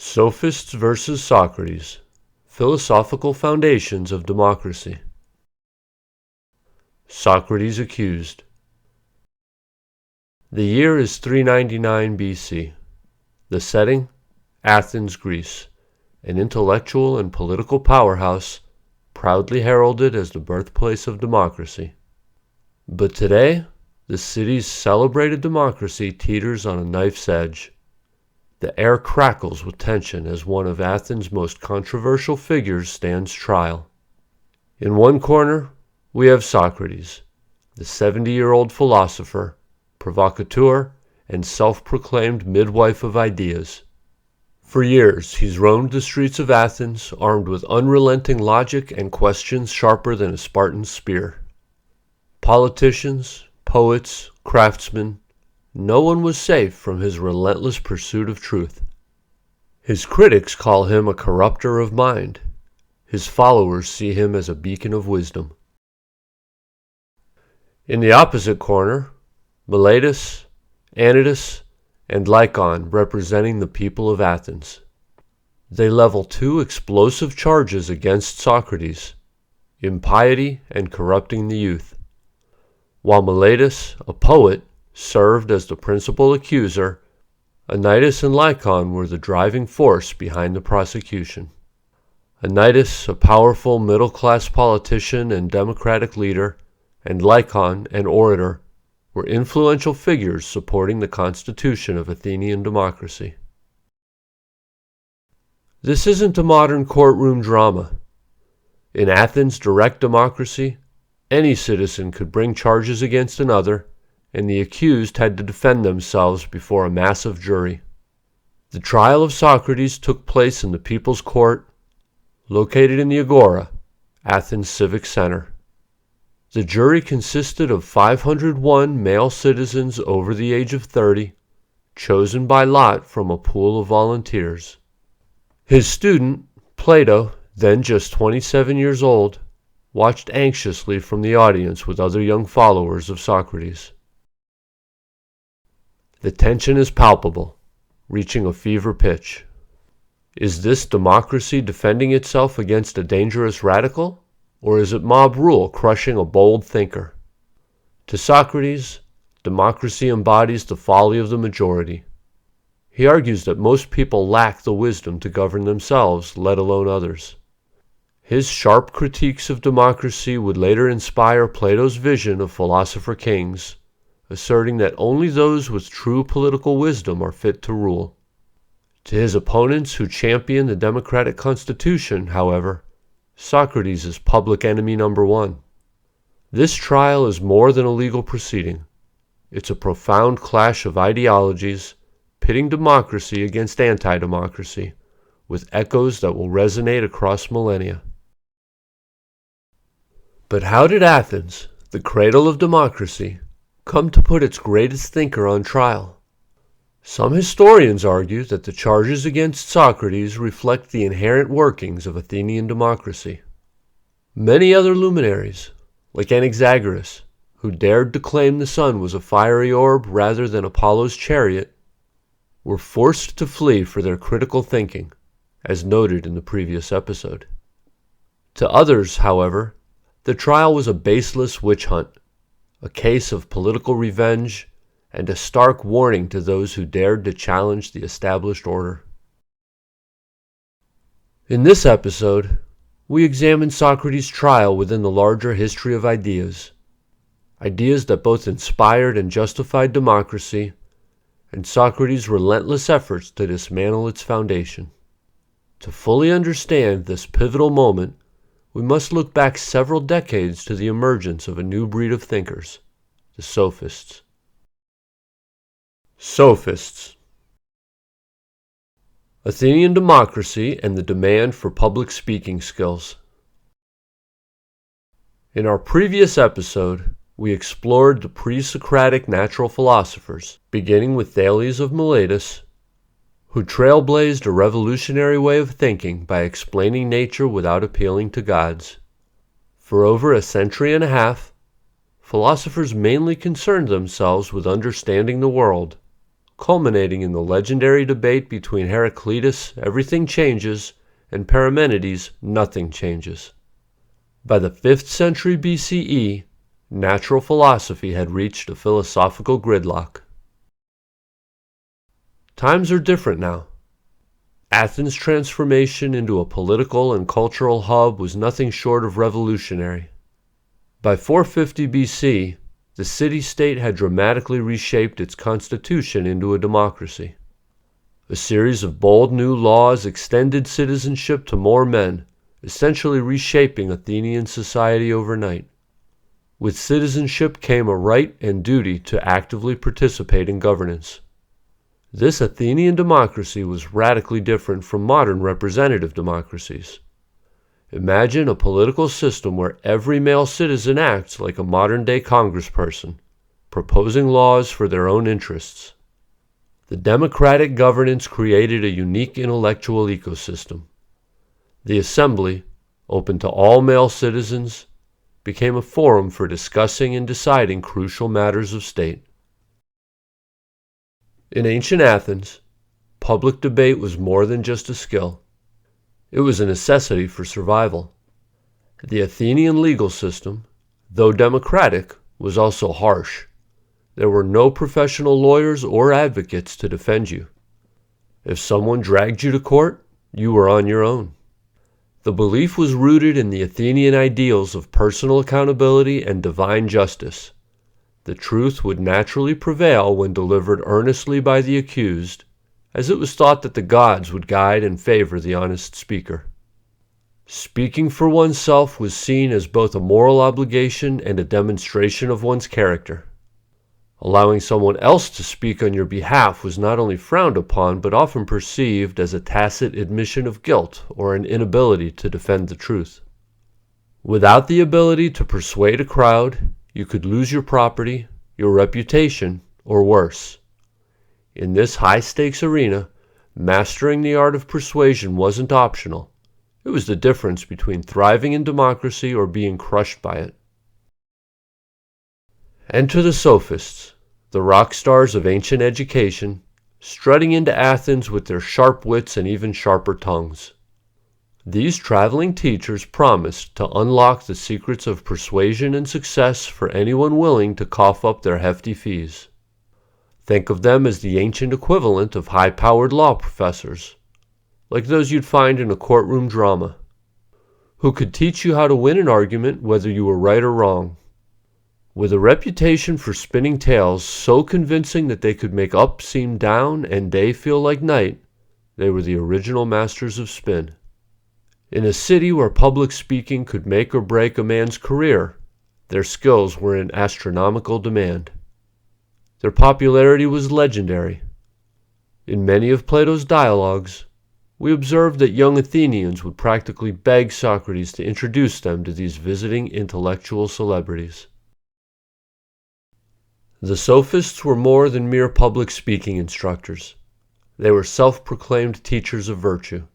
Sophists versus Socrates. Philosophical Foundations of Democracy. Socrates accused. The year is 399 BC. The setting, Athens, Greece, an intellectual and political powerhouse, proudly heralded as the birthplace of democracy. But today, the city's celebrated democracy teeters on a knife's edge. The air crackles with tension as one of Athens' most controversial figures stands trial. In one corner, we have Socrates, the 70-year-old philosopher, provocateur, and self-proclaimed midwife of ideas. For years, he's roamed the streets of Athens, armed with unrelenting logic and questions sharper than a Spartan's spear. Politicians, poets, craftsmen, no one was safe from his relentless pursuit of truth. His critics call him a corrupter of mind. His followers see him as a beacon of wisdom. In the opposite corner, Miletus, Anytus, and Lycon representing the people of Athens. They level two explosive charges against Socrates: impiety and corrupting the youth. While Miletus, a poet, served as the principal accuser, Anytus and Lycon were the driving force behind the prosecution. Anytus, a powerful middle-class politician and democratic leader, and Lycon, an orator, were influential figures supporting the constitution of Athenian democracy. This isn't a modern courtroom drama. In Athens' direct democracy, any citizen could bring charges against another, and the accused had to defend themselves before a massive jury. The trial of Socrates took place in the People's Court, located in the Agora, Athens' civic center. The jury consisted of 501 male citizens over the age of 30, chosen by lot from a pool of volunteers. His student, Plato, then just 27 years old, watched anxiously from the audience with other young followers of Socrates. The tension is palpable, reaching a fever pitch. Is this democracy defending itself against a dangerous radical, or is it mob rule crushing a bold thinker? To Socrates, democracy embodies the folly of the majority. He argues that most people lack the wisdom to govern themselves, let alone others. His sharp critiques of democracy would later inspire Plato's vision of philosopher kings, asserting that only those with true political wisdom are fit to rule. To his opponents who champion the democratic constitution, however, Socrates is public enemy number one. This trial is more than a legal proceeding. It's a profound clash of ideologies, pitting democracy against anti-democracy, with echoes that will resonate across millennia. But how did Athens, the cradle of democracy, come to put its greatest thinker on trial? Some historians argue that the charges against Socrates reflect the inherent workings of Athenian democracy. Many other luminaries, like Anaxagoras, who dared to claim the sun was a fiery orb rather than Apollo's chariot, were forced to flee for their critical thinking, as noted in the previous episode. To others, however, the trial was a baseless witch hunt, a case of political revenge, and a stark warning to those who dared to challenge the established order. In this episode, we examine Socrates' trial within the larger history of ideas that both inspired and justified democracy, and Socrates' relentless efforts to dismantle its foundation. To fully understand this pivotal moment, we must look back several decades to the emergence of a new breed of thinkers, the Sophists. Sophists. Athenian democracy and the demand for public speaking skills. In our previous episode, we explored the pre-Socratic natural philosophers, beginning with Thales of Miletus, who trailblazed a revolutionary way of thinking by explaining nature without appealing to gods. For over a century and a half, philosophers mainly concerned themselves with understanding the world, culminating in the legendary debate between Heraclitus, everything changes, and Parmenides, nothing changes. By the 5th century BCE, natural philosophy had reached a philosophical gridlock. Times are different now. Athens' transformation into a political and cultural hub was nothing short of revolutionary. By 450 BC, the city-state had dramatically reshaped its constitution into a democracy. A series of bold new laws extended citizenship to more men, essentially reshaping Athenian society overnight. With citizenship came a right and duty to actively participate in governance. This Athenian democracy was radically different from modern representative democracies. Imagine a political system where every male citizen acts like a modern-day congressperson, proposing laws for their own interests. The democratic governance created a unique intellectual ecosystem. The assembly, open to all male citizens, became a forum for discussing and deciding crucial matters of state. In ancient Athens, public debate was more than just a skill. It was a necessity for survival. The Athenian legal system, though democratic, was also harsh. There were no professional lawyers or advocates to defend you. If someone dragged you to court, you were on your own. The belief was rooted in the Athenian ideals of personal accountability and divine justice. The truth would naturally prevail when delivered earnestly by the accused, as it was thought that the gods would guide and favor the honest speaker. Speaking for oneself was seen as both a moral obligation and a demonstration of one's character. Allowing someone else to speak on your behalf was not only frowned upon, but often perceived as a tacit admission of guilt or an inability to defend the truth. Without the ability to persuade a crowd, you could lose your property, your reputation, or worse. In this high-stakes arena, mastering the art of persuasion wasn't optional. It was the difference between thriving in democracy or being crushed by it. Enter the Sophists, the rock stars of ancient education, strutting into Athens with their sharp wits and even sharper tongues. These traveling teachers promised to unlock the secrets of persuasion and success for anyone willing to cough up their hefty fees. Think of them as the ancient equivalent of high-powered law professors, like those you'd find in a courtroom drama, who could teach you how to win an argument whether you were right or wrong. With a reputation for spinning tales so convincing that they could make up seem down and day feel like night, they were the original masters of spin. In a city where public speaking could make or break a man's career, their skills were in astronomical demand. Their popularity was legendary. In many of Plato's dialogues, we observe that young Athenians would practically beg Socrates to introduce them to these visiting intellectual celebrities. The Sophists were more than mere public speaking instructors. They were self-proclaimed teachers of virtue.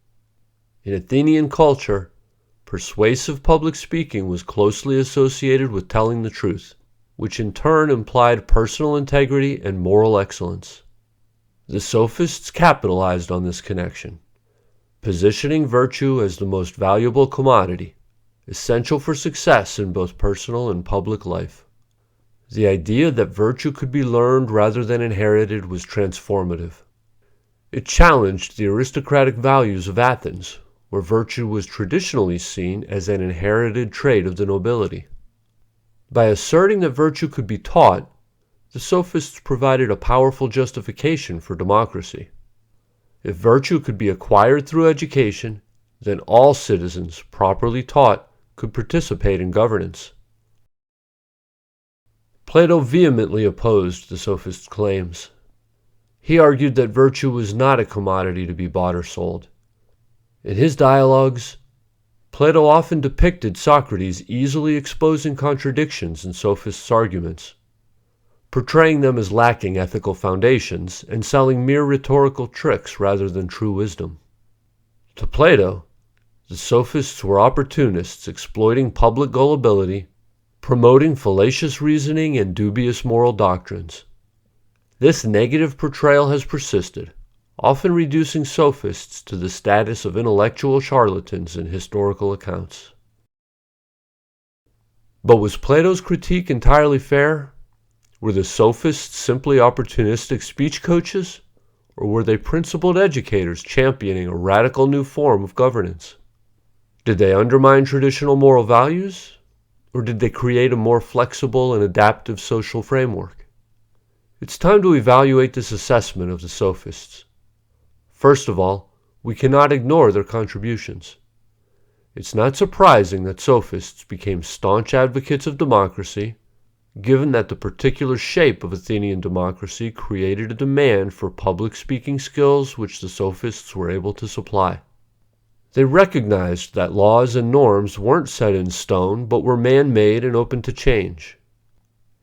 In Athenian culture, persuasive public speaking was closely associated with telling the truth, which in turn implied personal integrity and moral excellence. The Sophists capitalized on this connection, positioning virtue as the most valuable commodity, essential for success in both personal and public life. The idea that virtue could be learned rather than inherited was transformative. It challenged the aristocratic values of Athens, where virtue was traditionally seen as an inherited trait of the nobility. By asserting that virtue could be taught, the Sophists provided a powerful justification for democracy. If virtue could be acquired through education, then all citizens, properly taught, could participate in governance. Plato vehemently opposed the Sophists' claims. He argued that virtue was not a commodity to be bought or sold. In his dialogues, Plato often depicted Socrates easily exposing contradictions in Sophists' arguments, portraying them as lacking ethical foundations and selling mere rhetorical tricks rather than true wisdom. To Plato, the Sophists were opportunists exploiting public gullibility, promoting fallacious reasoning and dubious moral doctrines. This negative portrayal has persisted, often reducing sophists to the status of intellectual charlatans in historical accounts. But was Plato's critique entirely fair? Were the sophists simply opportunistic speech coaches, or were they principled educators championing a radical new form of governance? Did they undermine traditional moral values, or did they create a more flexible and adaptive social framework? It's time to evaluate this assessment of the sophists. First of all, we cannot ignore their contributions. It's not surprising that sophists became staunch advocates of democracy, given that the particular shape of Athenian democracy created a demand for public speaking skills which the sophists were able to supply. They recognized that laws and norms weren't set in stone, but were man-made and open to change.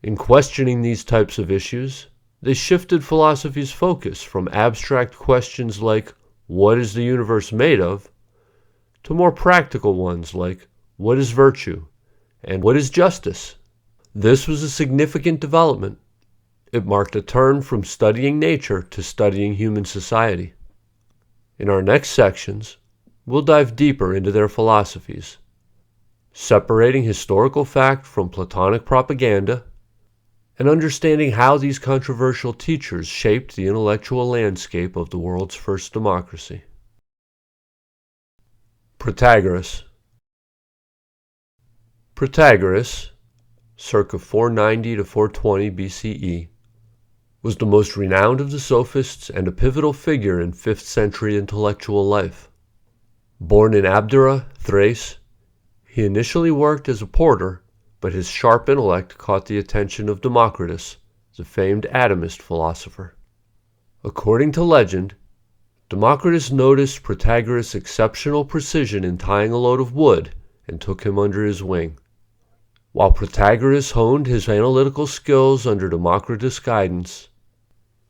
In questioning these types of issues, they shifted philosophy's focus from abstract questions like, what is the universe made of, to more practical ones like, what is virtue, and what is justice? This was a significant development. It marked a turn from studying nature to studying human society. In our next sections, we'll dive deeper into their philosophies, separating historical fact from Platonic propaganda, and understanding how these controversial teachers shaped the intellectual landscape of the world's first democracy. Protagoras. Protagoras, circa 490 to 420 BCE, was the most renowned of the sophists and a pivotal figure in 5th century intellectual life. Born in Abdera, Thrace, he initially worked as a porter, but his sharp intellect caught the attention of Democritus, the famed atomist philosopher. According to legend, Democritus noticed Protagoras' exceptional precision in tying a load of wood and took him under his wing. While Protagoras honed his analytical skills under Democritus' guidance,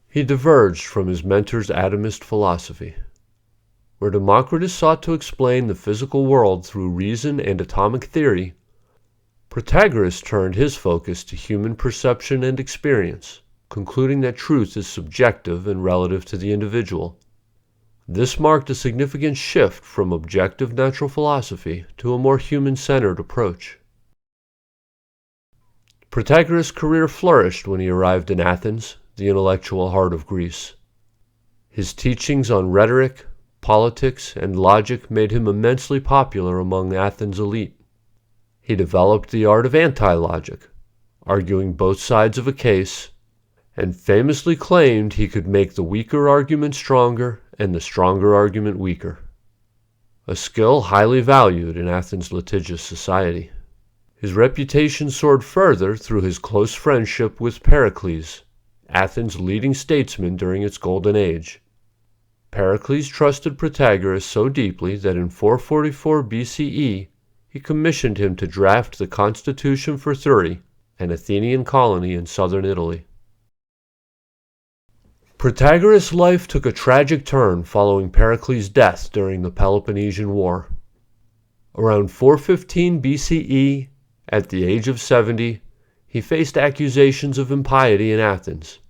he diverged from his mentor's atomist philosophy. Where Democritus sought to explain the physical world through reason and atomic theory, Protagoras turned his focus to human perception and experience, concluding that truth is subjective and relative to the individual. This marked a significant shift from objective natural philosophy to a more human-centered approach. Protagoras' career flourished when he arrived in Athens, the intellectual heart of Greece. His teachings on rhetoric, politics, and logic made him immensely popular among Athens' elite. He developed the art of anti-logic, arguing both sides of a case, and famously claimed he could make the weaker argument stronger and the stronger argument weaker, a skill highly valued in Athens' litigious society. His reputation soared further through his close friendship with Pericles, Athens' leading statesman during its golden age. Pericles trusted Protagoras so deeply that in 444 BCE he commissioned him to draft the constitution for Thurii, an Athenian colony in southern Italy. Protagoras' life took a tragic turn following Pericles' death during the Peloponnesian War. Around 415 BCE, at the age of 70, he faced accusations of impiety in Athens,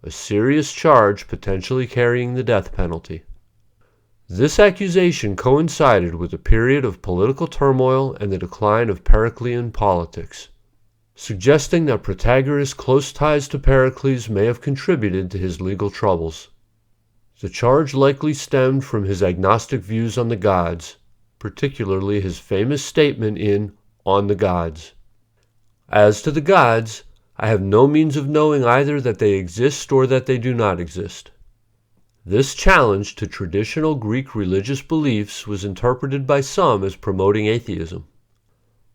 a serious charge potentially carrying the death penalty. This accusation coincided with a period of political turmoil and the decline of Periclean politics, suggesting that Protagoras' close ties to Pericles may have contributed to his legal troubles. The charge likely stemmed from his agnostic views on the gods, particularly his famous statement in On the Gods. As to the gods, I have no means of knowing either that they exist or that they do not exist. This challenge to traditional Greek religious beliefs was interpreted by some as promoting atheism.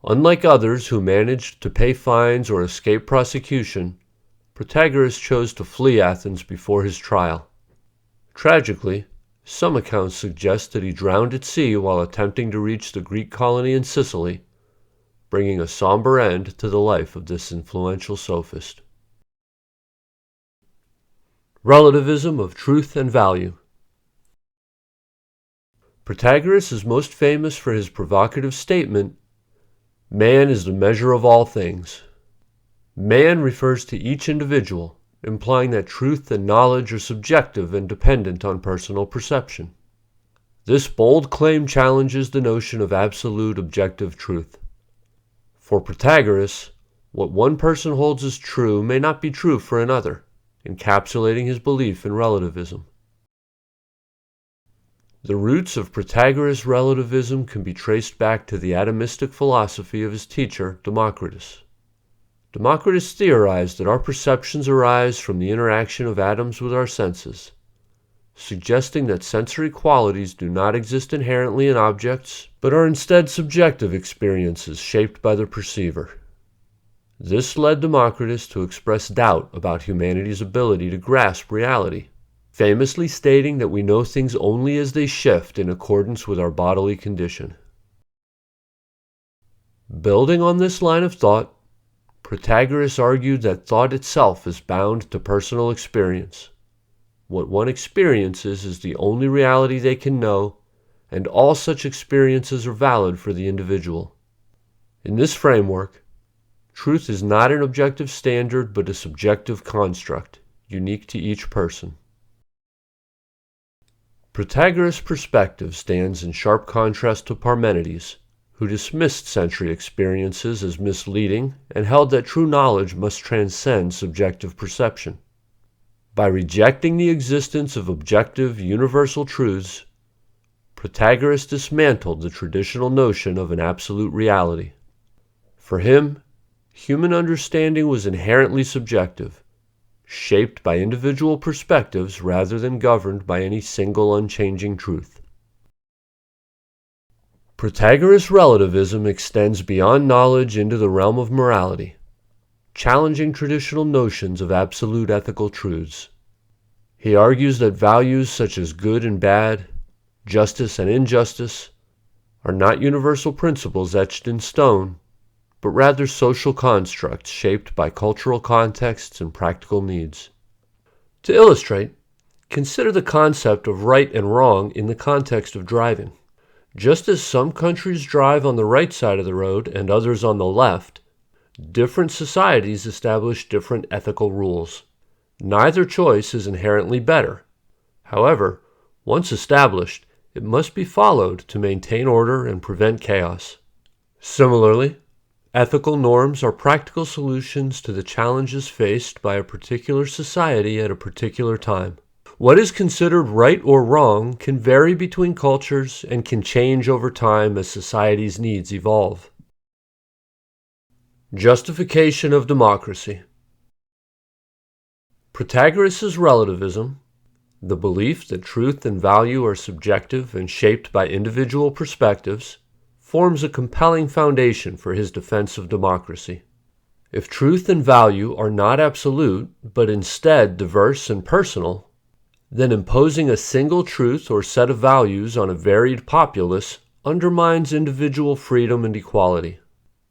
Unlike others who managed to pay fines or escape prosecution, Protagoras chose to flee Athens before his trial. Tragically, some accounts suggest that he drowned at sea while attempting to reach the Greek colony in Sicily, bringing a somber end to the life of this influential sophist. Relativism of truth and value. Protagoras is most famous for his provocative statement, "Man is the measure of all things." Man refers to each individual, implying that truth and knowledge are subjective and dependent on personal perception. This bold claim challenges the notion of absolute objective truth. For Protagoras, what one person holds as true may not be true for another, encapsulating his belief in relativism. The roots of Protagoras' relativism can be traced back to the atomistic philosophy of his teacher, Democritus. Democritus theorized that our perceptions arise from the interaction of atoms with our senses, suggesting that sensory qualities do not exist inherently in objects, but are instead subjective experiences shaped by the perceiver. This led Democritus to express doubt about humanity's ability to grasp reality, famously stating that we know things only as they shift in accordance with our bodily condition. Building on this line of thought, Protagoras argued that thought itself is bound to personal experience. What one experiences is the only reality they can know, and all such experiences are valid for the individual. In this framework, truth is not an objective standard but a subjective construct, unique to each person. Protagoras' perspective stands in sharp contrast to Parmenides, who dismissed sensory experiences as misleading and held that true knowledge must transcend subjective perception. By rejecting the existence of objective, universal truths, Protagoras dismantled the traditional notion of an absolute reality. For him, human understanding was inherently subjective, shaped by individual perspectives rather than governed by any single unchanging truth. Protagoras' relativism extends beyond knowledge into the realm of morality, challenging traditional notions of absolute ethical truths. He argues that values such as good and bad, justice and injustice, are not universal principles etched in stone, but rather social constructs shaped by cultural contexts and practical needs. To illustrate, consider the concept of right and wrong in the context of driving. Just as some countries drive on the right side of the road and others on the left, different societies establish different ethical rules. Neither choice is inherently better. However, once established, it must be followed to maintain order and prevent chaos. Similarly, ethical norms are practical solutions to the challenges faced by a particular society at a particular time. What is considered right or wrong can vary between cultures and can change over time as society's needs evolve. Justification of democracy. Protagoras' relativism, the belief that truth and value are subjective and shaped by individual perspectives, forms a compelling foundation for his defense of democracy. If truth and value are not absolute, but instead diverse and personal, then imposing a single truth or set of values on a varied populace undermines individual freedom and equality.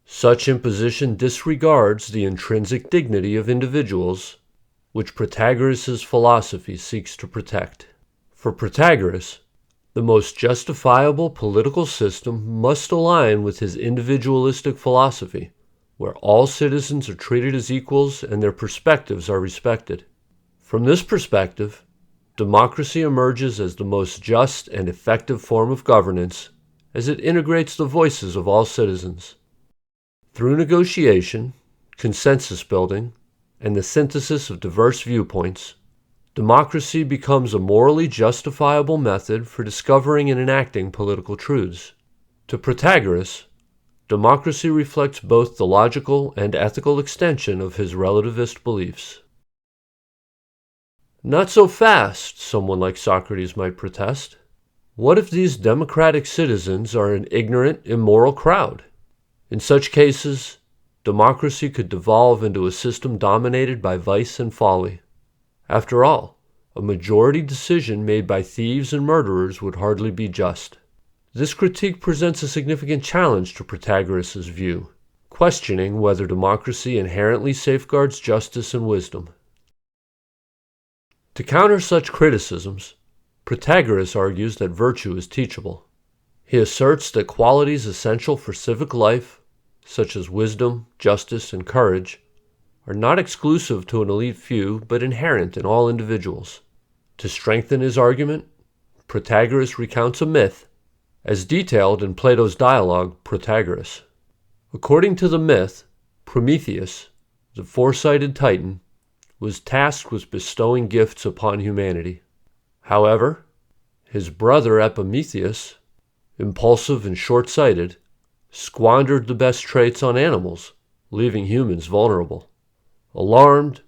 Such imposition disregards the intrinsic dignity of individuals, which Protagoras' philosophy seeks to protect. For Protagoras, the most justifiable political system must align with his individualistic philosophy, where all citizens are treated as equals and their perspectives are respected. From this perspective, democracy emerges as the most just and effective form of governance, as it integrates the voices of all citizens. Through negotiation, consensus building, and the synthesis of diverse viewpoints, democracy becomes a morally justifiable method for discovering and enacting political truths. To Protagoras, democracy reflects both the logical and ethical extension of his relativist beliefs. Not so fast, someone like Socrates might protest. What if these democratic citizens are an ignorant, immoral crowd? In such cases, democracy could devolve into a system dominated by vice and folly. After all, a majority decision made by thieves and murderers would hardly be just. This critique presents a significant challenge to Protagoras' view, questioning whether democracy inherently safeguards justice and wisdom. To counter such criticisms, Protagoras argues that virtue is teachable. He asserts that qualities essential for civic life, such as wisdom, justice, and courage, are not exclusive to an elite few, but inherent in all individuals. To strengthen his argument, Protagoras recounts a myth, as detailed in Plato's dialogue, Protagoras. According to the myth, Prometheus, the foresighted Titan, was tasked with bestowing gifts upon humanity. However, his brother Epimetheus, impulsive and short-sighted, squandered the best traits on animals, leaving humans vulnerable. Alarmed,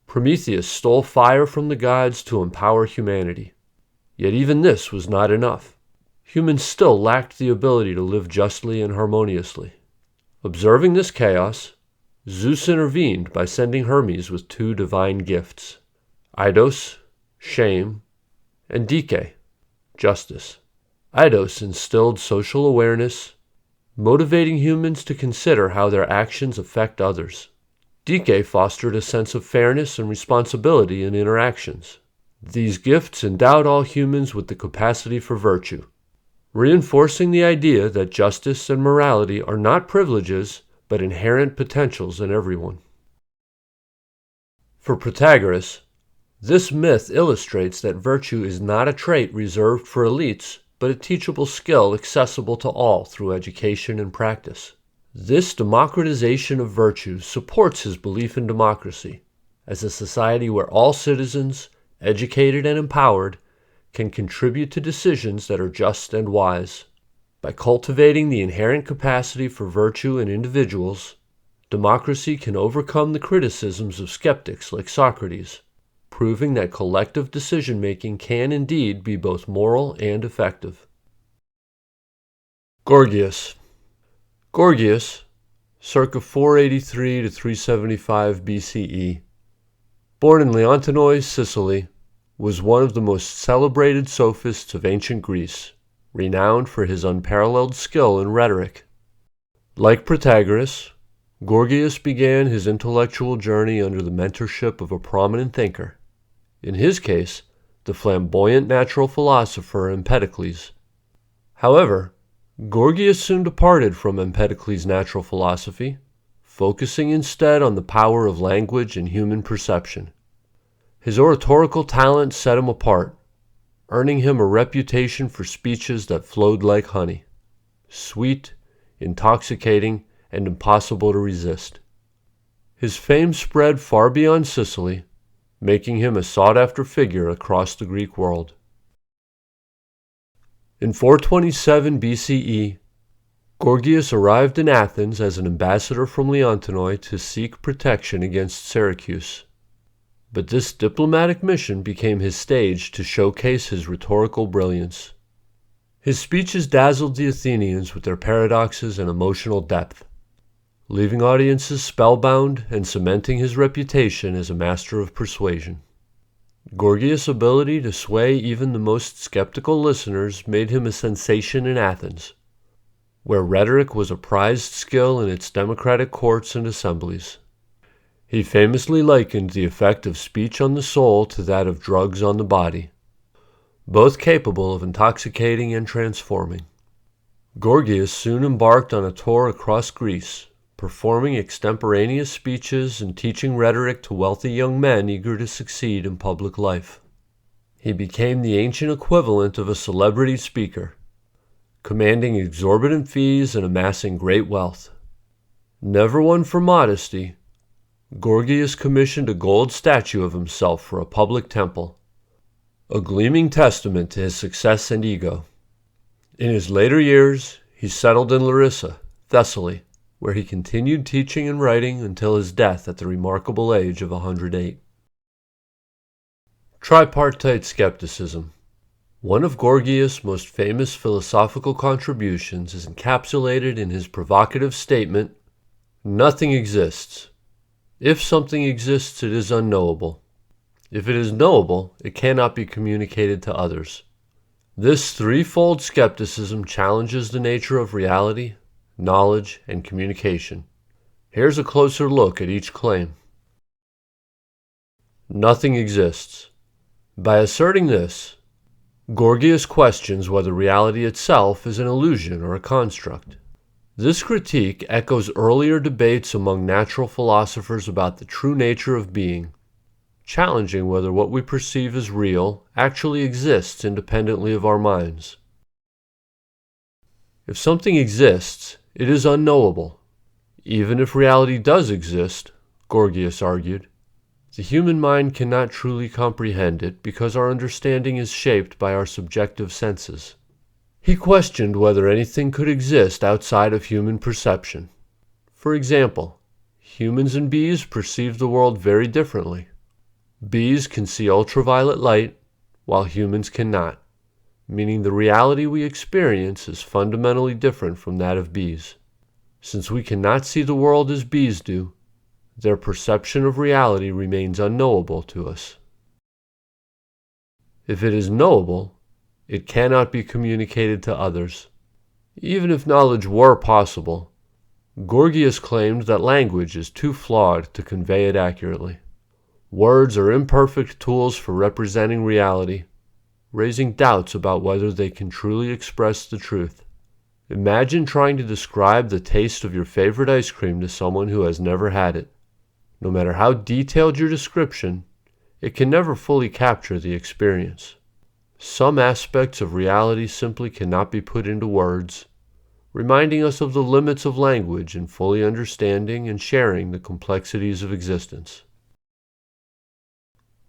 Prometheus stole fire from the gods to empower humanity. Yet even this was not enough. Humans still lacked the ability to live justly and harmoniously. Observing this chaos, Zeus intervened by sending Hermes with two divine gifts, Eidos, shame, and Dike, justice. Eidos instilled social awareness, motivating humans to consider how their actions affect others. Dike fostered a sense of fairness and responsibility in interactions. These gifts endowed all humans with the capacity for virtue, reinforcing the idea that justice and morality are not privileges, but inherent potentials in everyone. For Protagoras, this myth illustrates that virtue is not a trait reserved for elites, but a teachable skill accessible to all through education and practice. This democratization of virtue supports his belief in democracy, as a society where all citizens, educated and empowered, can contribute to decisions that are just and wise. By cultivating the inherent capacity for virtue in individuals, democracy can overcome the criticisms of skeptics like Socrates, proving that collective decision-making can indeed be both moral and effective. Gorgias. Gorgias, circa 483 to 375 BCE, born in Leontonoi, Sicily, was one of the most celebrated sophists of ancient Greece, renowned for his unparalleled skill in rhetoric. Like Protagoras, Gorgias began his intellectual journey under the mentorship of a prominent thinker, in his case, the flamboyant natural philosopher Empedocles. However, Gorgias soon departed from Empedocles' natural philosophy, focusing instead on the power of language and human perception. His oratorical talent set him apart, earning him a reputation for speeches that flowed like honey, sweet, intoxicating, and impossible to resist. His fame spread far beyond Sicily, making him a sought-after figure across the Greek world. In 427 BCE, Gorgias arrived in Athens as an ambassador from Leontonoi to seek protection against Syracuse. But this diplomatic mission became his stage to showcase his rhetorical brilliance. His speeches dazzled the Athenians with their paradoxes and emotional depth, leaving audiences spellbound and cementing his reputation as a master of persuasion. Gorgias' ability to sway even the most skeptical listeners made him a sensation in Athens, where rhetoric was a prized skill in its democratic courts and assemblies. He famously likened the effect of speech on the soul to that of drugs on the body, both capable of intoxicating and transforming. Gorgias soon embarked on a tour across Greece, performing extemporaneous speeches and teaching rhetoric to wealthy young men eager to succeed in public life. He became the ancient equivalent of a celebrity speaker, commanding exorbitant fees and amassing great wealth. Never one for modesty, Gorgias commissioned a gold statue of himself for a public temple, a gleaming testament to his success and ego. In his later years, he settled in Larissa, Thessaly, where he continued teaching and writing until his death at the remarkable age of 108. Tripartite skepticism. One of Gorgias' most famous philosophical contributions is encapsulated in his provocative statement, "Nothing exists. If something exists, it is unknowable. If it is knowable, it cannot be communicated to others." This threefold skepticism challenges the nature of reality, knowledge, and communication. Here's a closer look at each claim. Nothing exists. By asserting this, Gorgias questions whether reality itself is an illusion or a construct. This critique echoes earlier debates among natural philosophers about the true nature of being, challenging whether what we perceive as real actually exists independently of our minds. If something exists, it is unknowable. Even if reality does exist, Gorgias argued, the human mind cannot truly comprehend it because our understanding is shaped by our subjective senses. He questioned whether anything could exist outside of human perception. For example, humans and bees perceive the world very differently. Bees can see ultraviolet light, while humans cannot, meaning the reality we experience is fundamentally different from that of bees. Since we cannot see the world as bees do, their perception of reality remains unknowable to us. If it is knowable, it cannot be communicated to others. Even if knowledge were possible, Gorgias claimed that language is too flawed to convey it accurately. Words are imperfect tools for representing reality, raising doubts about whether they can truly express the truth. Imagine trying to describe the taste of your favorite ice cream to someone who has never had it. No matter how detailed your description, it can never fully capture the experience. Some aspects of reality simply cannot be put into words, reminding us of the limits of language in fully understanding and sharing the complexities of existence.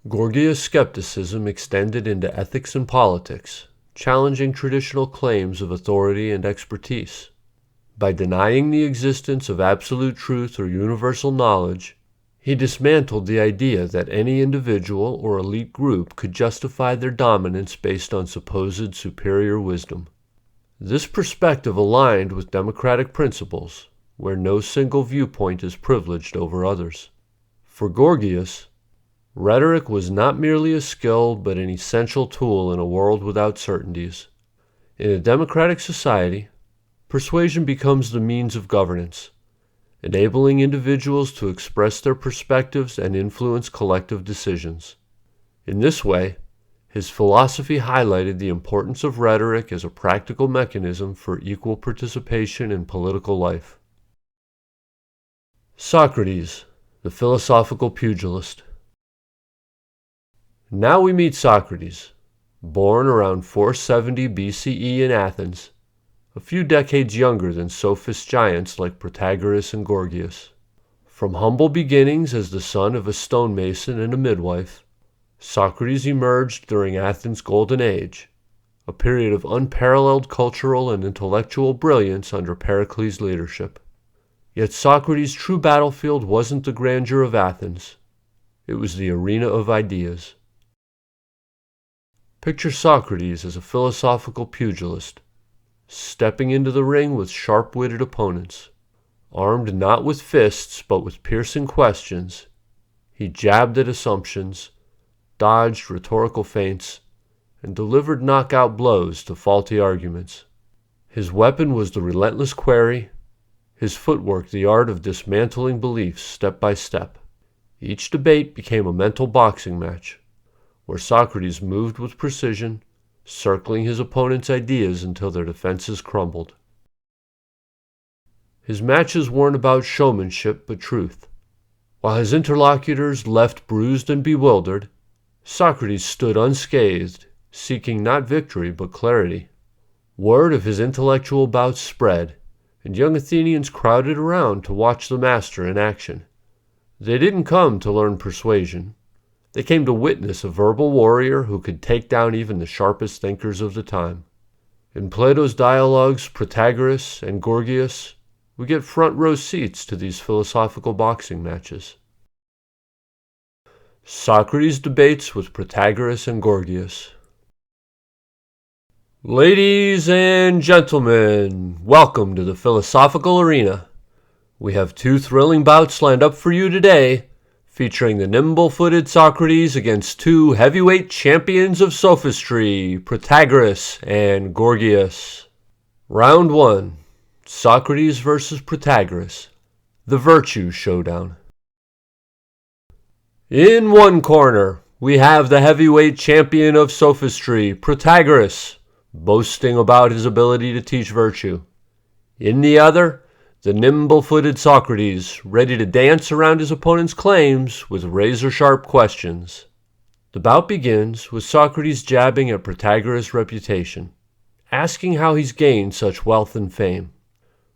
Gorgias' skepticism extended into ethics and politics, challenging traditional claims of authority and expertise. By denying the existence of absolute truth or universal knowledge, he dismantled the idea that any individual or elite group could justify their dominance based on supposed superior wisdom. This perspective aligned with democratic principles, where no single viewpoint is privileged over others. For Gorgias, rhetoric was not merely a skill but an essential tool in a world without certainties. In a democratic society, persuasion becomes the means of governance, enabling individuals to express their perspectives and influence collective decisions. In this way, his philosophy highlighted the importance of rhetoric as a practical mechanism for equal participation in political life. Socrates, the philosophical pugilist. Now we meet Socrates, born around 470 BCE in Athens, a few decades younger than sophist giants like Protagoras and Gorgias. From humble beginnings as the son of a stonemason and a midwife, Socrates emerged during Athens' Golden Age, a period of unparalleled cultural and intellectual brilliance under Pericles' leadership. Yet Socrates' true battlefield wasn't the grandeur of Athens, it was the arena of ideas. Picture Socrates as a philosophical pugilist, stepping into the ring with sharp-witted opponents. Armed not with fists but with piercing questions, he jabbed at assumptions, dodged rhetorical feints, and delivered knockout blows to faulty arguments. His weapon was the relentless query, his footwork the art of dismantling beliefs step by step. Each debate became a mental boxing match, where Socrates moved with precision, circling his opponent's ideas until their defenses crumbled. His matches weren't about showmanship but truth. While his interlocutors left bruised and bewildered, Socrates stood unscathed, seeking not victory but clarity. Word of his intellectual bouts spread, and young Athenians crowded around to watch the master in action. They didn't come to learn persuasion. They came to witness a verbal warrior who could take down even the sharpest thinkers of the time. In Plato's dialogues Protagoras and Gorgias, we get front-row seats to these philosophical boxing matches. Socrates debates with Protagoras and Gorgias. Ladies and gentlemen, welcome to the philosophical arena. We have two thrilling bouts lined up for you today, featuring the nimble-footed Socrates against two heavyweight champions of sophistry, Protagoras and Gorgias. Round 1, Socrates versus Protagoras, the Virtue Showdown. In one corner, we have the heavyweight champion of sophistry, Protagoras, boasting about his ability to teach virtue. In the other, the nimble-footed Socrates, ready to dance around his opponent's claims with razor-sharp questions. The bout begins with Socrates jabbing at Protagoras' reputation, asking how he's gained such wealth and fame.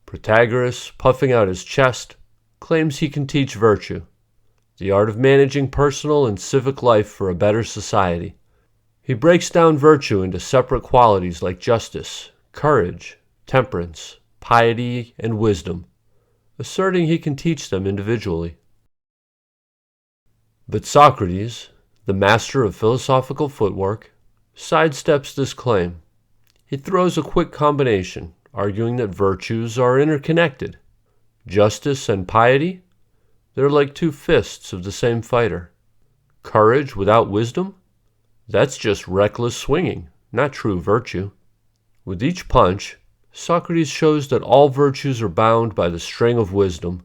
Protagoras, puffing out his chest, claims he can teach virtue, the art of managing personal and civic life for a better society. He breaks down virtue into separate qualities like justice, courage, temperance, piety, and wisdom, asserting he can teach them individually. But Socrates, the master of philosophical footwork, sidesteps this claim. He throws a quick combination, arguing that virtues are interconnected. Justice and piety, they're like two fists of the same fighter. Courage without wisdom, that's just reckless swinging, not true virtue. With each punch, Socrates shows that all virtues are bound by the string of wisdom,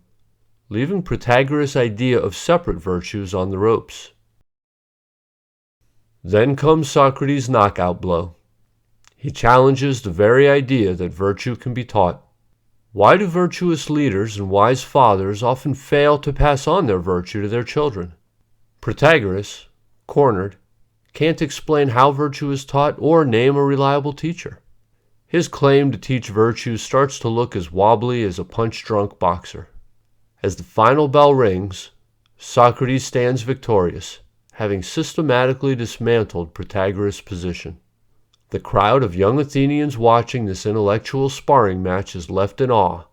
leaving Protagoras' idea of separate virtues on the ropes. Then comes Socrates' knockout blow. He challenges the very idea that virtue can be taught. Why do virtuous leaders and wise fathers often fail to pass on their virtue to their children? Protagoras, cornered, can't explain how virtue is taught or name a reliable teacher. His claim to teach virtue starts to look as wobbly as a punch-drunk boxer. As the final bell rings, Socrates stands victorious, having systematically dismantled Protagoras' position. The crowd of young Athenians watching this intellectual sparring match is left in awe,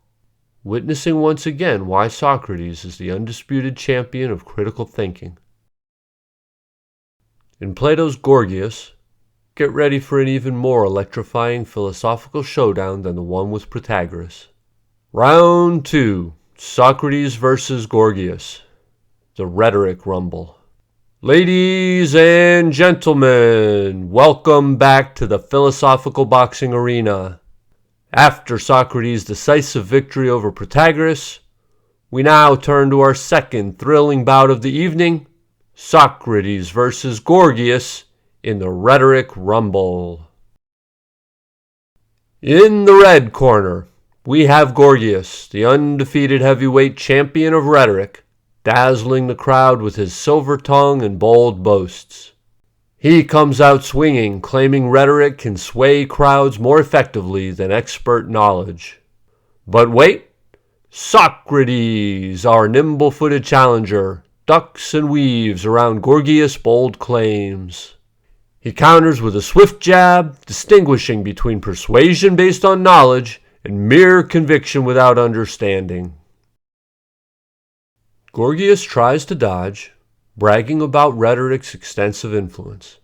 witnessing once again why Socrates is the undisputed champion of critical thinking. In Plato's Gorgias, get ready for an even more electrifying philosophical showdown than the one with Protagoras. Round 2, Socrates versus Gorgias. The rhetoric rumble. Ladies and gentlemen, welcome back to the philosophical boxing arena. After Socrates' decisive victory over Protagoras, we now turn to our second thrilling bout of the evening, Socrates versus Gorgias in the rhetoric rumble. In the red corner, we have Gorgias, the undefeated heavyweight champion of rhetoric, dazzling the crowd with his silver tongue and bold boasts. He comes out swinging, claiming rhetoric can sway crowds more effectively than expert knowledge. But wait, Socrates, our nimble-footed challenger, ducks and weaves around Gorgias' bold claims. He counters with a swift jab, distinguishing between persuasion based on knowledge and mere conviction without understanding. Gorgias tries to dodge, bragging about rhetoric's extensive influence,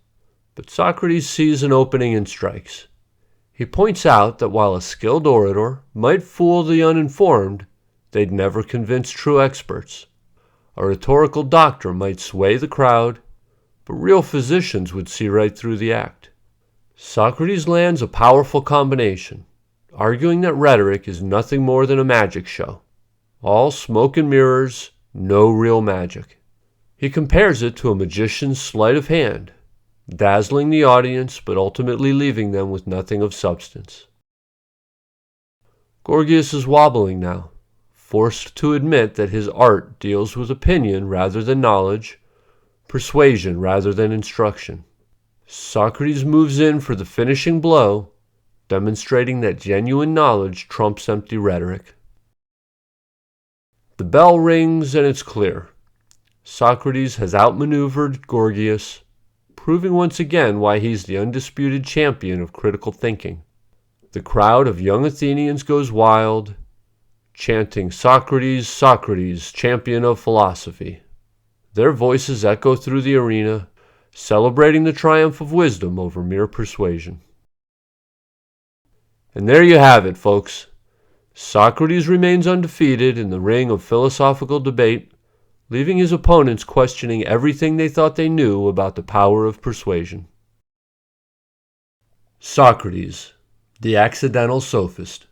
but Socrates sees an opening and strikes. He points out that while a skilled orator might fool the uninformed, they'd never convince true experts. A rhetorical doctor might sway the crowd, but real physicians would see right through the act. Socrates lands a powerful combination, arguing that rhetoric is nothing more than a magic show. All smoke and mirrors, no real magic. He compares it to a magician's sleight of hand, dazzling the audience but ultimately leaving them with nothing of substance. Gorgias is wobbling now, forced to admit that his art deals with opinion rather than knowledge, persuasion rather than instruction. Socrates moves in for the finishing blow, demonstrating that genuine knowledge trumps empty rhetoric. The bell rings and it's clear. Socrates has outmaneuvered Gorgias, proving once again why he's the undisputed champion of critical thinking. The crowd of young Athenians goes wild, chanting Socrates, Socrates, champion of philosophy. Their voices echo through the arena, celebrating the triumph of wisdom over mere persuasion. And there you have it, folks. Socrates remains undefeated in the ring of philosophical debate, leaving his opponents questioning everything they thought they knew about the power of persuasion. Socrates, the accidental sophist.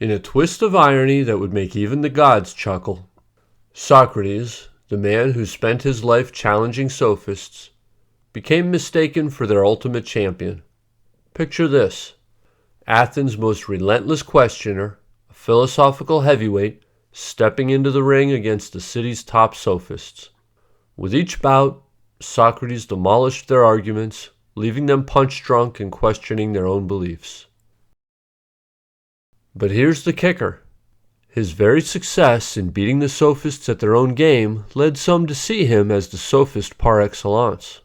In a twist of irony that would make even the gods chuckle, Socrates, the man who spent his life challenging sophists, became mistaken for their ultimate champion. Picture this: Athens' most relentless questioner, a philosophical heavyweight, stepping into the ring against the city's top sophists. With each bout, Socrates demolished their arguments, leaving them punch-drunk and questioning their own beliefs. But here's the kicker. His very success in beating the sophists at their own game led some to see him as the sophist par excellence.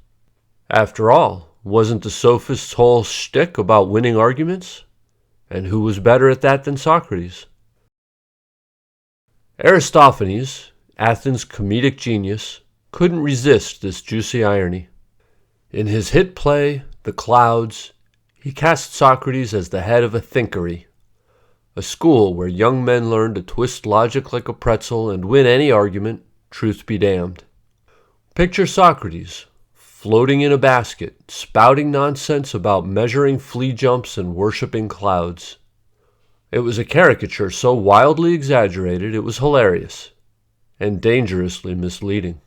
After all, wasn't the sophist's whole shtick about winning arguments? And who was better at that than Socrates? Aristophanes, Athens' comedic genius, couldn't resist this juicy irony. In his hit play, The Clouds, he cast Socrates as the head of a thinkery, a school where young men learn to twist logic like a pretzel and win any argument, truth be damned. Picture Socrates, floating in a basket, spouting nonsense about measuring flea jumps and worshipping clouds. It was a caricature so wildly exaggerated it was hilarious, and dangerously misleading.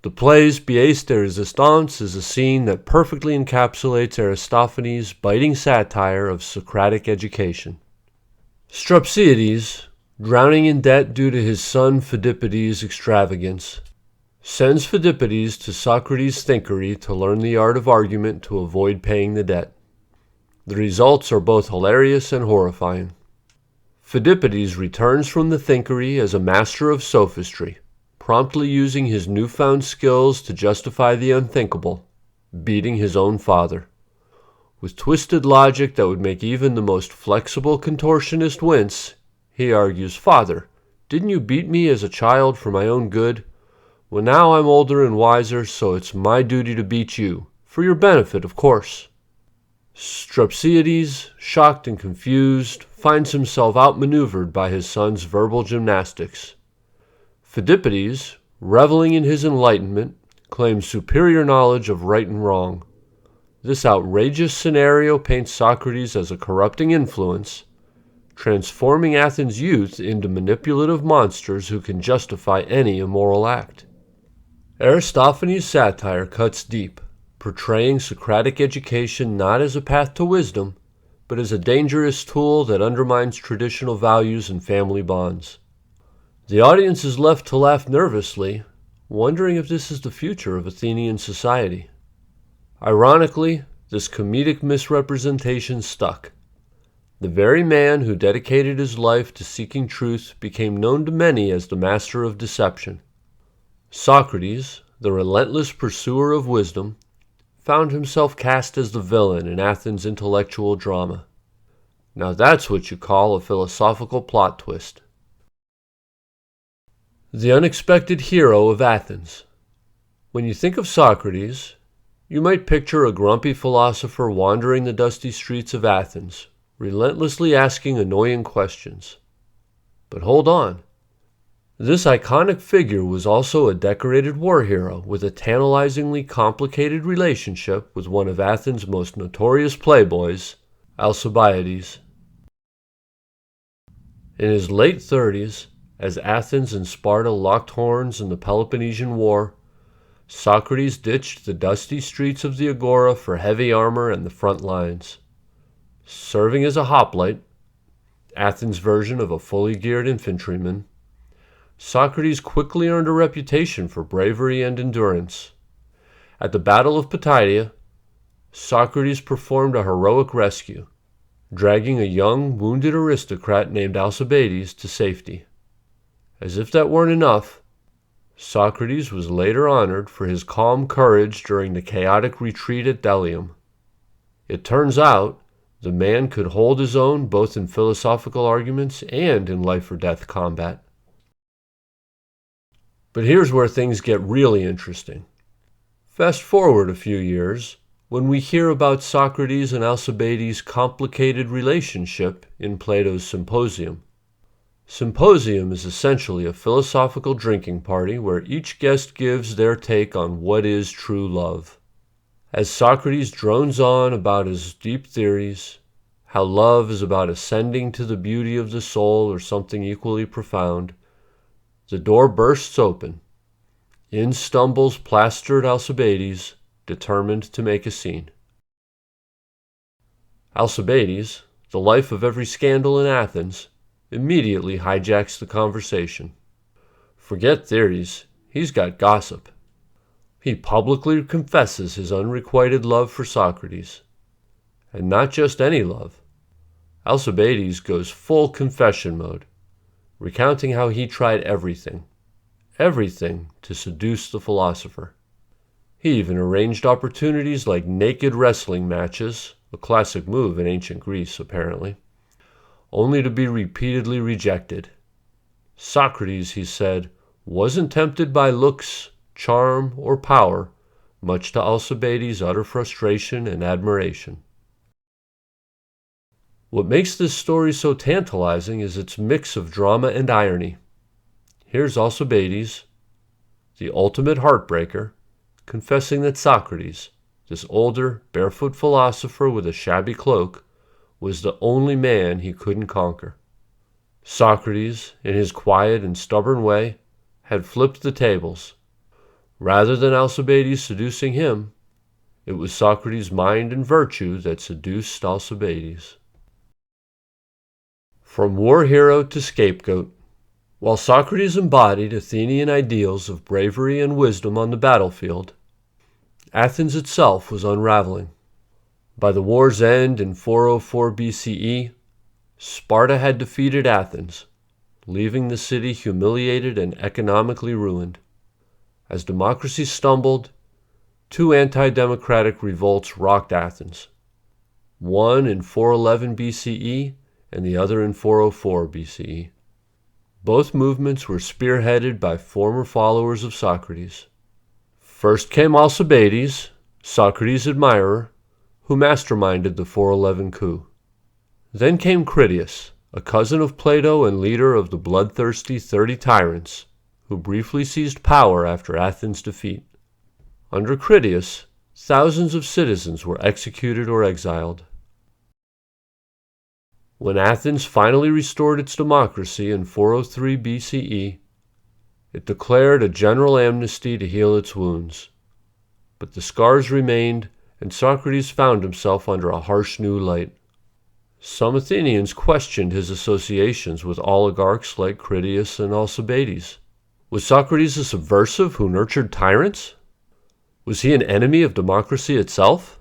The play's Pièce de Résistance is a scene that perfectly encapsulates Aristophanes' biting satire of Socratic education. Sophists, drowning in debt due to his son Phidippides' extravagance, sends Phidippides to Socrates' thinkery to learn the art of argument to avoid paying the debt. The results are both hilarious and horrifying. Phidippides returns from the thinkery as a master of sophistry, promptly using his newfound skills to justify the unthinkable, beating his own father. With twisted logic that would make even the most flexible contortionist wince, he argues, "Father, didn't you beat me as a child for my own good? Well, now I'm older and wiser, so it's my duty to beat you, for your benefit, of course." Sophists, shocked and confused, finds himself outmaneuvered by his son's verbal gymnastics. Phidippides, reveling in his enlightenment, claims superior knowledge of right and wrong. This outrageous scenario paints Socrates as a corrupting influence, transforming Athens' youth into manipulative monsters who can justify any immoral act. Aristophanes' satire cuts deep, portraying Socratic education not as a path to wisdom, but as a dangerous tool that undermines traditional values and family bonds. The audience is left to laugh nervously, wondering if this is the future of Athenian society. Ironically, this comedic misrepresentation stuck. The very man who dedicated his life to seeking truth became known to many as the master of deception. Socrates, the relentless pursuer of wisdom, found himself cast as the villain in Athens' intellectual drama. Now that's what you call a philosophical plot twist. The unexpected hero of Athens. When you think of Socrates, you might picture a grumpy philosopher wandering the dusty streets of Athens, relentlessly asking annoying questions. But hold on. This iconic figure was also a decorated war hero with a tantalizingly complicated relationship with one of Athens' most notorious playboys, Alcibiades. In his late 30s, as Athens and Sparta locked horns in the Peloponnesian War, Socrates ditched the dusty streets of the Agora for heavy armor and the front lines. Serving as a hoplite, Athens' version of a fully geared infantryman, Socrates quickly earned a reputation for bravery and endurance. At the Battle of Potidaea, Socrates performed a heroic rescue, dragging a young, wounded aristocrat named Alcibiades to safety. As if that weren't enough, Socrates was later honored for his calm courage during the chaotic retreat at Delium. It turns out the man could hold his own both in philosophical arguments and in life-or-death combat. But here's where things get really interesting. Fast forward a few years, when we hear about Socrates and Alcibiades' complicated relationship in Plato's Symposium. Symposium is essentially a philosophical drinking party where each guest gives their take on what is true love. As Socrates drones on about his deep theories, how love is about ascending to the beauty of the soul or something equally profound, the door bursts open. In stumbles plastered Alcibiades, determined to make a scene. Alcibiades, the life of every scandal in Athens, immediately hijacks the conversation. Forget theories, he's got gossip. He publicly confesses his unrequited love for Socrates. And not just any love. Alcibiades goes full confession mode, recounting how he tried everything to seduce the philosopher. He even arranged opportunities like naked wrestling matches, a classic move in ancient Greece apparently, only to be repeatedly rejected. Socrates, he said, wasn't tempted by looks, charm, or power, much to Alcibiades' utter frustration and admiration. What makes this story so tantalizing is its mix of drama and irony. Here's Alcibiades, the ultimate heartbreaker, confessing that Socrates, this older, barefoot philosopher with a shabby cloak, was the only man he couldn't conquer. Socrates, in his quiet and stubborn way, had flipped the tables. Rather than Alcibiades seducing him, it was Socrates' mind and virtue that seduced Alcibiades. From war hero to scapegoat. While Socrates embodied Athenian ideals of bravery and wisdom on the battlefield, Athens itself was unraveling. By the war's end in 404 BCE, Sparta had defeated Athens, leaving the city humiliated and economically ruined. As democracy stumbled, two anti-democratic revolts rocked Athens, one in 411 BCE and the other in 404 BCE. Both movements were spearheaded by former followers of Socrates. First came Alcibiades, Socrates' admirer, who masterminded the 411 coup. Then came Critias, a cousin of Plato and leader of the bloodthirsty 30 tyrants, who briefly seized power after Athens' defeat. Under Critias, thousands of citizens were executed or exiled. When Athens finally restored its democracy in 403 BCE, it declared a general amnesty to heal its wounds. But the scars remained, and Socrates found himself under a harsh new light. Some Athenians questioned his associations with oligarchs like Critias and Alcibiades. Was Socrates a subversive who nurtured tyrants? Was he an enemy of democracy itself?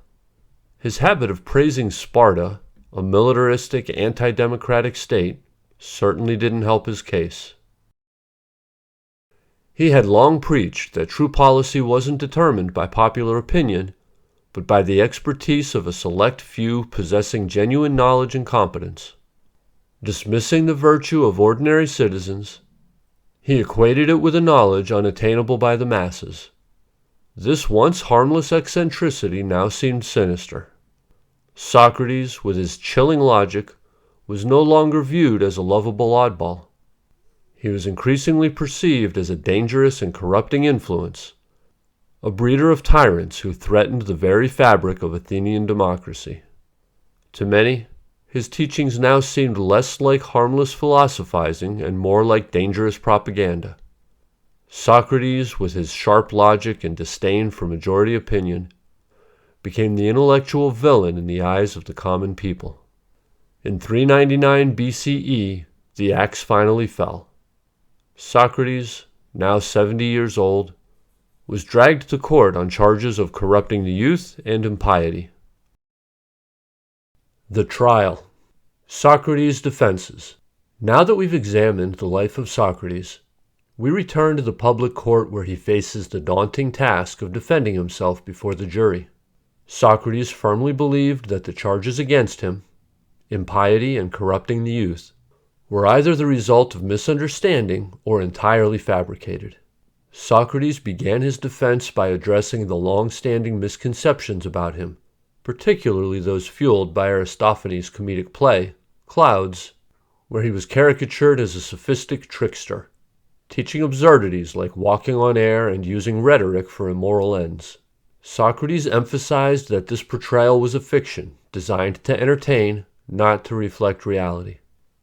His habit of praising Sparta, a militaristic, anti-democratic state, certainly didn't help his case. He had long preached that true policy wasn't determined by popular opinion, but by the expertise of a select few possessing genuine knowledge and competence. Dismissing the virtue of ordinary citizens, he equated it with a knowledge unattainable by the masses. This once harmless eccentricity now seemed sinister. Socrates, with his chilling logic, was no longer viewed as a lovable oddball. He was increasingly perceived as a dangerous and corrupting influence, a breeder of tyrants who threatened the very fabric of Athenian democracy. To many, his teachings now seemed less like harmless philosophizing and more like dangerous propaganda. Socrates, with his sharp logic and disdain for majority opinion, became the intellectual villain in the eyes of the common people. In 399 BCE, the axe finally fell. Socrates, now 70 years old, was dragged to court on charges of corrupting the youth and impiety. The trial. Socrates' defenses. Now that we've examined the life of Socrates, we return to the public court where he faces the daunting task of defending himself before the jury. Socrates firmly believed that the charges against him, impiety and corrupting the youth, were either the result of misunderstanding or entirely fabricated. Socrates began his defense by addressing the long-standing misconceptions about him, particularly those fueled by Aristophanes' comedic play, Clouds, where he was caricatured as a sophistic trickster, teaching absurdities like walking on air and using rhetoric for immoral ends. Socrates emphasized that this portrayal was a fiction, designed to entertain, not to reflect reality.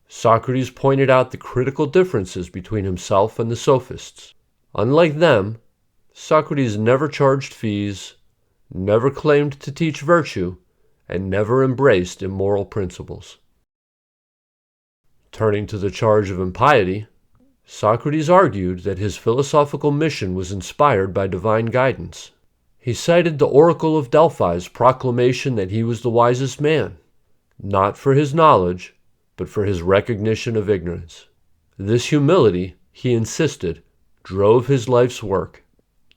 Socrates pointed out the critical differences between himself and the Sophists. Unlike them, Socrates never charged fees, never claimed to teach virtue, and never embraced immoral principles. Turning to the charge of impiety, Socrates argued that his philosophical mission was inspired by divine guidance. He cited the Oracle of Delphi's proclamation that he was the wisest man, not for his knowledge, but for his recognition of ignorance. This humility, he insisted, drove his life's work,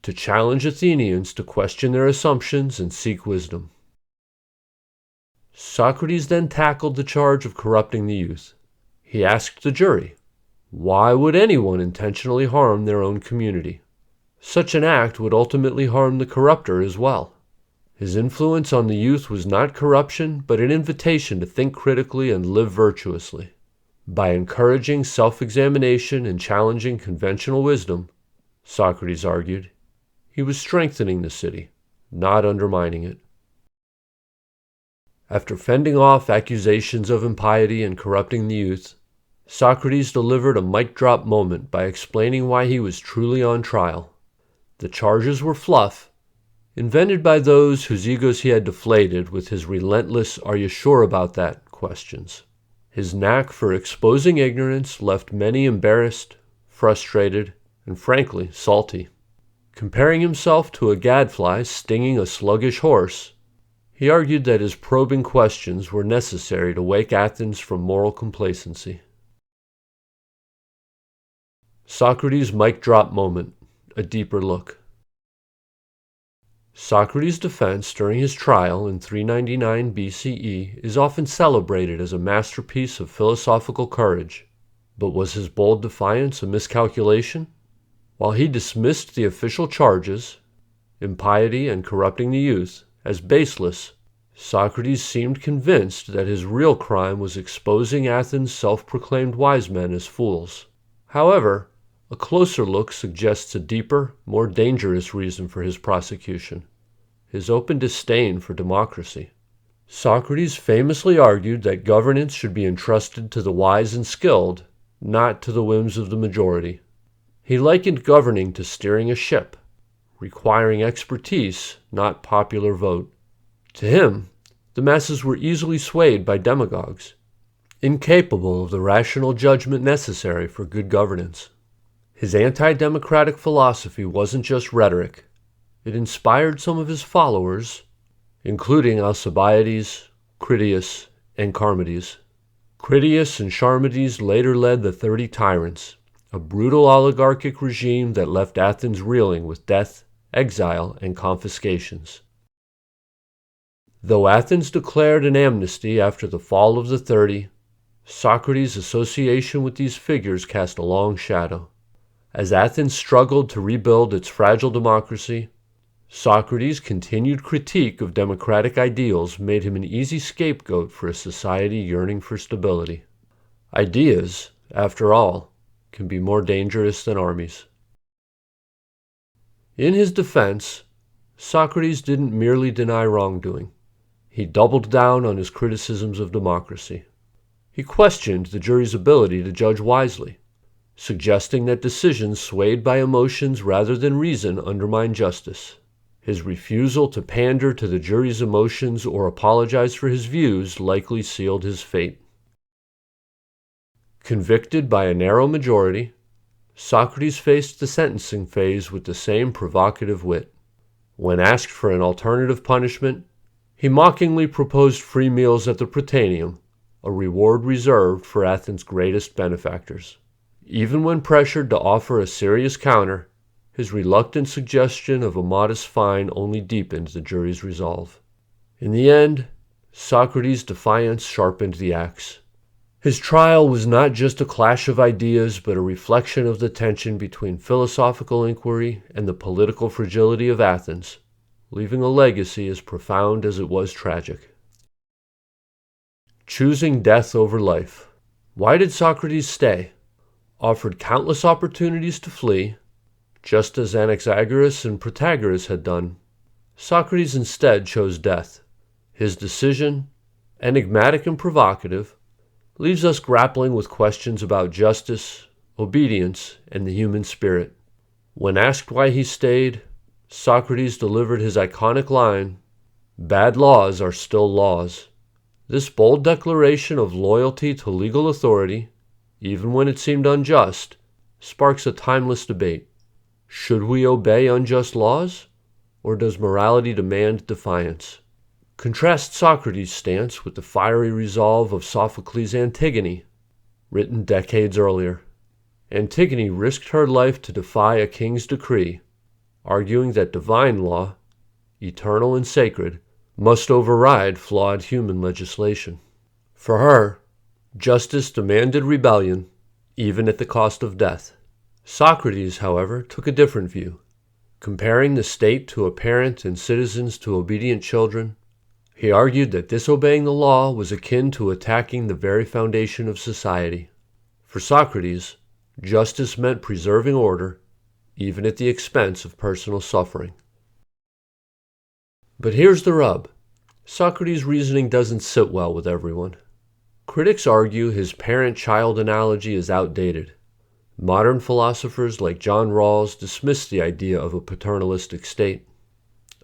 to challenge Athenians to question their assumptions and seek wisdom. Socrates then tackled the charge of corrupting the youth. He asked the jury, why would anyone intentionally harm their own community? Such an act would ultimately harm the corrupter as well. His influence on the youth was not corruption, but an invitation to think critically and live virtuously. By encouraging self-examination and challenging conventional wisdom, Socrates argued, he was strengthening the city, not undermining it. After fending off accusations of impiety and corrupting the youth, Socrates delivered a mic-drop moment by explaining why he was truly on trial. The charges were fluff, invented by those whose egos he had deflated with his relentless "are you sure about that?" questions. His knack for exposing ignorance left many embarrassed, frustrated, and frankly salty. Comparing himself to a gadfly stinging a sluggish horse, he argued that his probing questions were necessary to wake Athens from moral complacency. Socrates' mic-drop moment, a deeper look. Socrates' defense during his trial in 399 BCE is often celebrated as a masterpiece of philosophical courage. But was his bold defiance a miscalculation? While he dismissed the official charges, impiety and corrupting the youth, as baseless, Socrates seemed convinced that his real crime was exposing Athens' self-proclaimed wise men as fools. However, a closer look suggests a deeper, more dangerous reason for his prosecution: his open disdain for democracy. Socrates famously argued that governance should be entrusted to the wise and skilled, not to the whims of the majority. He likened governing to steering a ship, requiring expertise, not popular vote. To him, the masses were easily swayed by demagogues, incapable of the rational judgment necessary for good governance. His anti-democratic philosophy wasn't just rhetoric. It inspired some of his followers, including Alcibiades, Critias, and Charmides. Critias and Charmides later led the 30 Tyrants, a brutal oligarchic regime that left Athens reeling with death, exile, and confiscations. Though Athens declared an amnesty after the fall of the 30, Socrates' association with these figures cast a long shadow. As Athens struggled to rebuild its fragile democracy, Socrates' continued critique of democratic ideals made him an easy scapegoat for a society yearning for stability. Ideas, after all, can be more dangerous than armies. In his defense, Socrates didn't merely deny wrongdoing. He doubled down on his criticisms of democracy. He questioned the jury's ability to judge wisely, suggesting that decisions swayed by emotions rather than reason undermine justice. His refusal to pander to the jury's emotions or apologize for his views likely sealed his fate. Convicted by a narrow majority, Socrates faced the sentencing phase with the same provocative wit. When asked for an alternative punishment, he mockingly proposed free meals at the Prytaneum, a reward reserved for Athens' greatest benefactors. Even when pressured to offer a serious counter, his reluctant suggestion of a modest fine only deepened the jury's resolve. In the end, Socrates' defiance sharpened the axe. His trial was not just a clash of ideas, but a reflection of the tension between philosophical inquiry and the political fragility of Athens, leaving a legacy as profound as it was tragic. Choosing death over life. Why did Socrates stay? Offered countless opportunities to flee, just as Anaxagoras and Protagoras had done. Socrates instead chose death. His decision, enigmatic and provocative, leaves us grappling with questions about justice, obedience, and the human spirit. When asked why he stayed, Socrates delivered his iconic line, "Bad laws are still laws." This bold declaration of loyalty to legal authority even when it seemed unjust, sparks a timeless debate. Should we obey unjust laws, or does morality demand defiance? Contrast Socrates' stance with the fiery resolve of Sophocles' Antigone, written decades earlier. Antigone risked her life to defy a king's decree, arguing that divine law, eternal and sacred, must override flawed human legislation. For her, justice demanded rebellion, even at the cost of death. Socrates, however, took a different view. Comparing the state to a parent and citizens to obedient children, he argued that disobeying the law was akin to attacking the very foundation of society. For Socrates, justice meant preserving order, even at the expense of personal suffering. But here's the rub. Socrates' reasoning doesn't sit well with everyone. Critics argue his parent-child analogy is outdated. Modern philosophers like John Rawls dismiss the idea of a paternalistic state.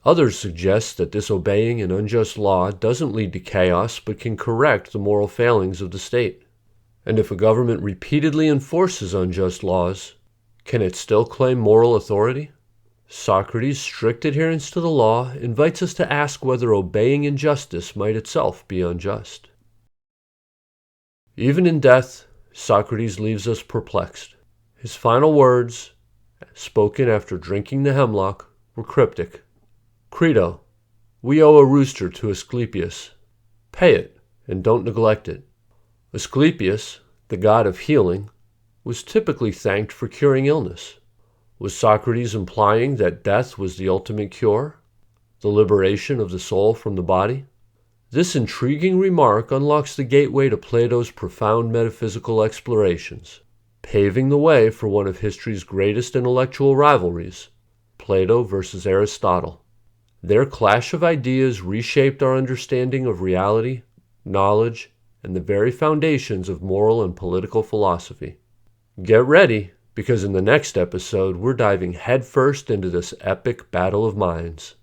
Others suggest that disobeying an unjust law doesn't lead to chaos but can correct the moral failings of the state. And if a government repeatedly enforces unjust laws, can it still claim moral authority? Socrates' strict adherence to the law invites us to ask whether obeying injustice might itself be unjust. Even in death, Socrates leaves us perplexed. His final words, spoken after drinking the hemlock, were cryptic. Credo, we owe a rooster to Asclepius. Pay it, and don't neglect it. Asclepius, the god of healing, was typically thanked for curing illness. Was Socrates implying that death was the ultimate cure, the liberation of the soul from the body? This intriguing remark unlocks the gateway to Plato's profound metaphysical explorations, paving the way for one of history's greatest intellectual rivalries, Plato versus Aristotle. Their clash of ideas reshaped our understanding of reality, knowledge, and the very foundations of moral and political philosophy. Get ready, because in the next episode we're diving headfirst into this epic battle of minds.